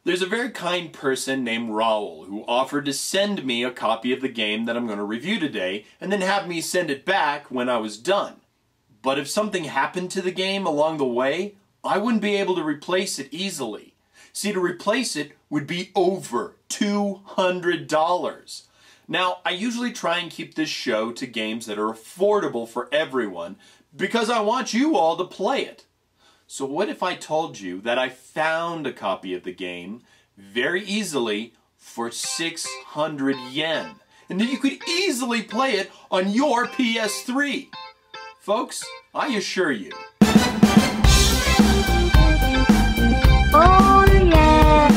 There's a very kind person named Raul who offered to send me a copy of the game that I'm going to review today and then have me send it back when I was done. But if something happened to the game along the way, I wouldn't be able to replace it easily. See, to replace it would be over $200. Now, I usually try and keep this show to games that are affordable for everyone because I want you all to play it. So what if I told you that I found a copy of the game very easily for 600 yen and that you could easily play it on your PS3? Folks, I assure you. Oh yeah!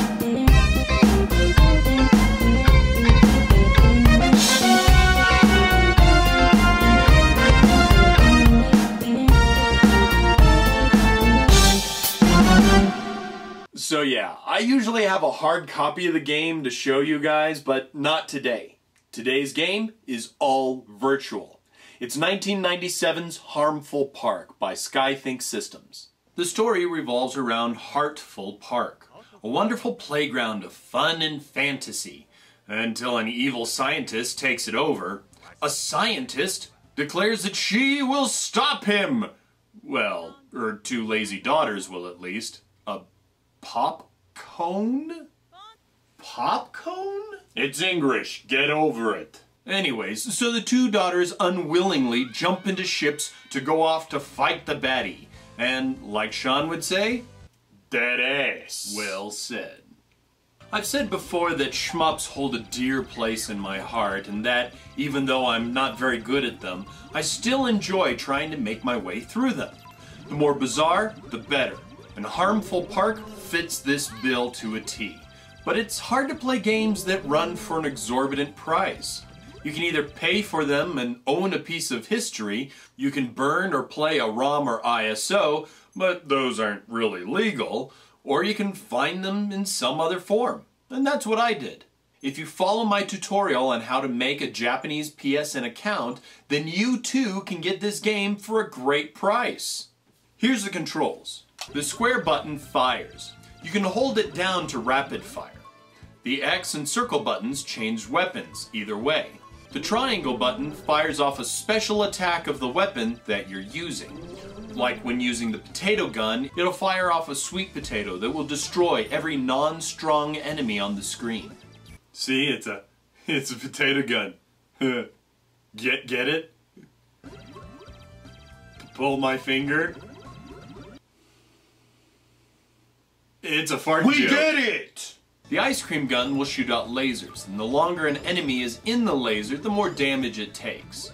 So yeah, I usually have a hard copy of the game to show you guys, but not today. Today's game is all virtual. It's 1997's Harmful Park by Skythink Systems. The story revolves around Heartful Park, a wonderful playground of fun and fantasy, until an evil scientist takes it over. A scientist declares that she will stop him! Well, her two lazy daughters will at least. A pop cone? Pop cone? It's English, get over it. Anyways, so the two daughters unwillingly jump into ships to go off to fight the baddie. And, like Sean would say, dead ass. Well said. I've said before that shmups hold a dear place in my heart, and that, even though I'm not very good at them, I still enjoy trying to make my way through them. The more bizarre, the better. And Harmful Park fits this bill to a T. But it's hard to play games that run for an exorbitant price. You can either pay for them and own a piece of history, you can burn or play a ROM or ISO, but those aren't really legal, or you can find them in some other form. And that's what I did. If you follow my tutorial on how to make a Japanese PSN account, then you too can get this game for a great price. Here's the controls. The square button fires. You can hold it down to rapid fire. The X and circle buttons change weapons either way. The triangle button fires off a special attack of the weapon that you're using. Like when using the potato gun, it'll fire off a sweet potato that will destroy every non-strong enemy on the screen. See, it's a potato gun. Get it? Pull my finger. It's a fart joke. We get it! The ice cream gun will shoot out lasers, and the longer an enemy is in the laser, the more damage it takes.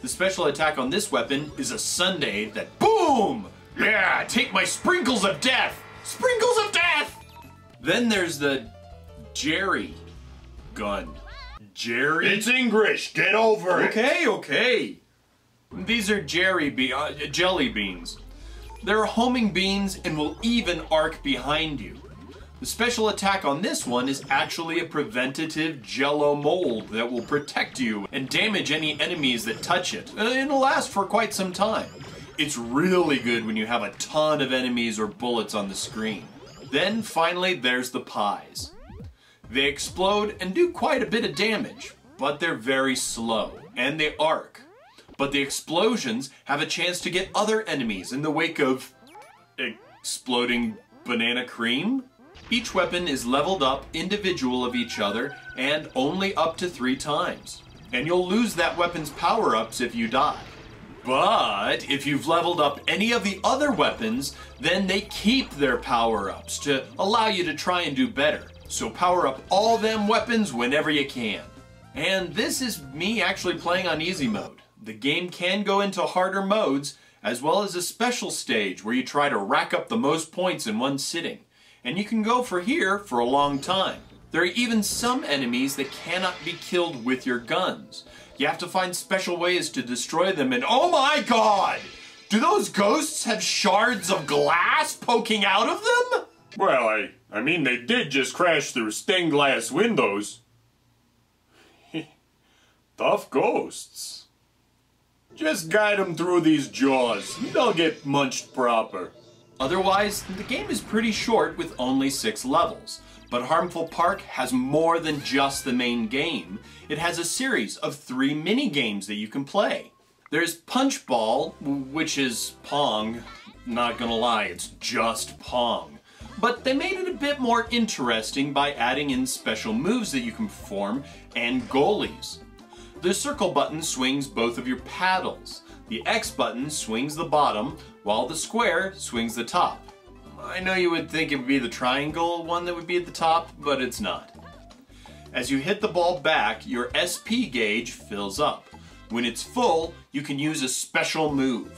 The special attack on this weapon is a sundae that boom! Yeah, take my sprinkles of death! Sprinkles of death! Then there's the Jerry gun. Jerry? It's English, get over it! Okay. These are jelly beans. They're homing beans and will even arc behind you. The special attack on this one is actually a preventative jello mold that will protect you and damage any enemies that touch it. It'll last for quite some time. It's really good when you have a ton of enemies or bullets on the screen. Then finally there's the pies. They explode and do quite a bit of damage, but they're very slow and they arc. But the explosions have a chance to get other enemies in the wake of exploding banana cream. Each weapon is leveled up individual of each other and only up to 3 times. And you'll lose that weapon's power-ups if you die. But if you've leveled up any of the other weapons, then they keep their power-ups to allow you to try and do better. So power up all them weapons whenever you can. And this is me actually playing on easy mode. The game can go into harder modes, as well as a special stage where you try to rack up the most points in one sitting. And you can go for here for a long time. There are even some enemies that cannot be killed with your guns. You have to find special ways to destroy them, and oh my god! Do those ghosts have shards of glass poking out of them? Well, I mean they did just crash through stained glass windows. Tough ghosts. Just guide them through these jaws. They'll get munched proper. Otherwise, the game is pretty short with only 6 levels. But Harmful Park has more than just the main game. It has a series of 3 mini-games that you can play. There's Punch Ball, which is Pong. Not gonna lie, it's just Pong. But they made it a bit more interesting by adding in special moves that you can perform and goalies. The circle button swings both of your paddles. The X button swings the bottom, while the square swings the top. I know you would think it would be the triangle one that would be at the top, but it's not. As you hit the ball back, your SP gauge fills up. When it's full, you can use a special move.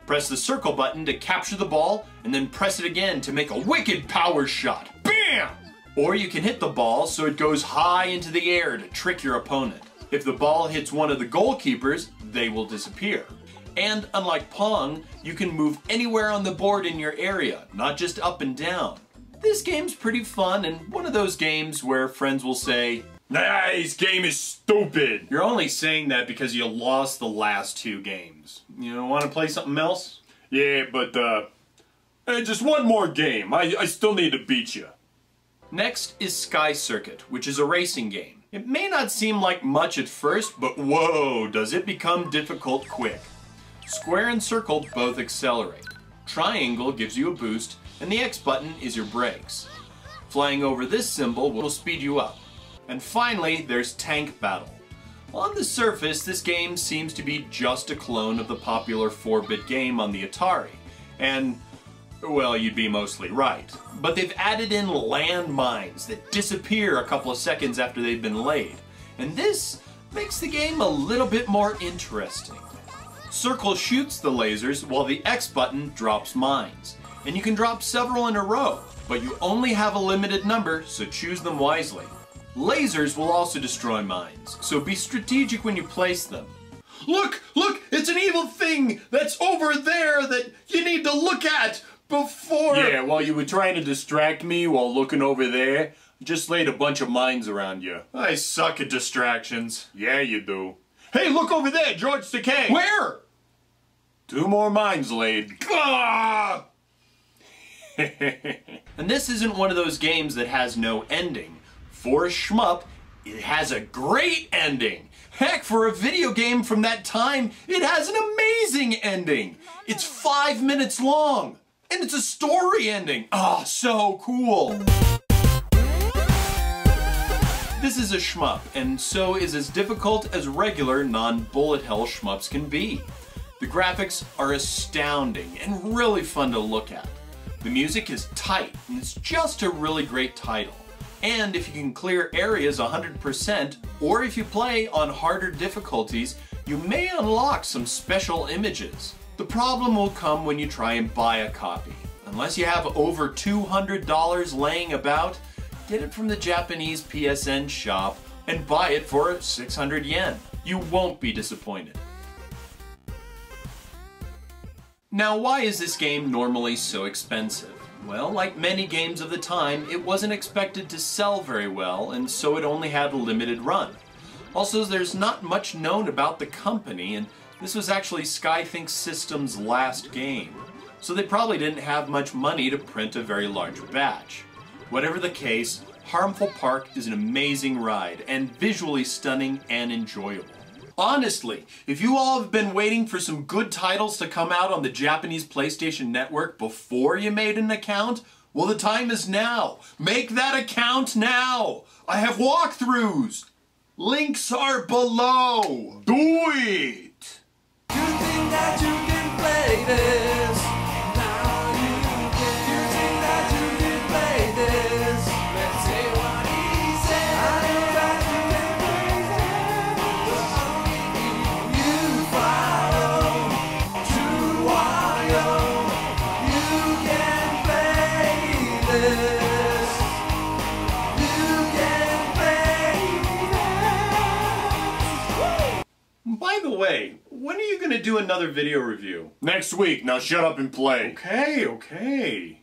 Press the circle button to capture the ball, and then press it again to make a wicked power shot. BAM! Or you can hit the ball so it goes high into the air to trick your opponent. If the ball hits one of the goalkeepers, they will disappear. And unlike Pong, you can move anywhere on the board in your area, not just up and down. This game's pretty fun and one of those games where friends will say, "Nah, this game is stupid." "You're only saying that because you lost the last 2 games. You want to play something else?" Yeah, but just one more game. I still need to beat you. Next is Sky Circuit, which is a racing game. It may not seem like much at first, but whoa, does it become difficult quick. Square and circle both accelerate. Triangle gives you a boost, and the X button is your brakes. Flying over this symbol will speed you up. And finally, there's Tank Battle. On the surface, this game seems to be just a clone of the popular 4-bit game on the Atari. And, well, you'd be mostly right. But they've added in landmines that disappear a couple of seconds after they've been laid. And this makes the game a little bit more interesting. Circle shoots the lasers while the X button drops mines. And you can drop several in a row, but you only have a limited number, so choose them wisely. Lasers will also destroy mines, so be strategic when you place them. Look! It's an evil thing that's over there that you need to look at before... Yeah, while you were trying to distract me while looking over there, I just laid a bunch of mines around you. I suck at distractions. Yeah, you do. Hey, look over there, George Takei! Where? 2 more mines laid. Ah! And this isn't one of those games that has no ending. For a shmup, it has a great ending. Heck, for a video game from that time, it has an amazing ending. It's 5 minutes long, and it's a story ending. Oh, so cool. This is a shmup, and so is as difficult as regular non-bullet hell shmups can be. The graphics are astounding and really fun to look at. The music is tight, and it's just a really great title. And if you can clear areas 100%, or if you play on harder difficulties, you may unlock some special images. The problem will come when you try and buy a copy. Unless you have over $200 laying about, get it from the Japanese PSN shop and buy it for 600 yen. You won't be disappointed. Now, why is this game normally so expensive? Well, like many games of the time, it wasn't expected to sell very well, and so it only had a limited run. Also, there's not much known about the company, and this was actually Skythink Systems' last game, so they probably didn't have much money to print a very large batch. Whatever the case, Harmful Park is an amazing ride, and visually stunning and enjoyable. Honestly, if you all have been waiting for some good titles to come out on the Japanese PlayStation Network before you made an account, well, the time is now. Make that account now. I have walkthroughs. Links are below. Do it. You think that you can play this? Now you can. You think that you can play this? Let's see what he said. I know that you can play this. The only people you follow, JewWario. You can play this. You can play this. By the way, when are you going to do another video review? Next week. Now shut up and play. Okay.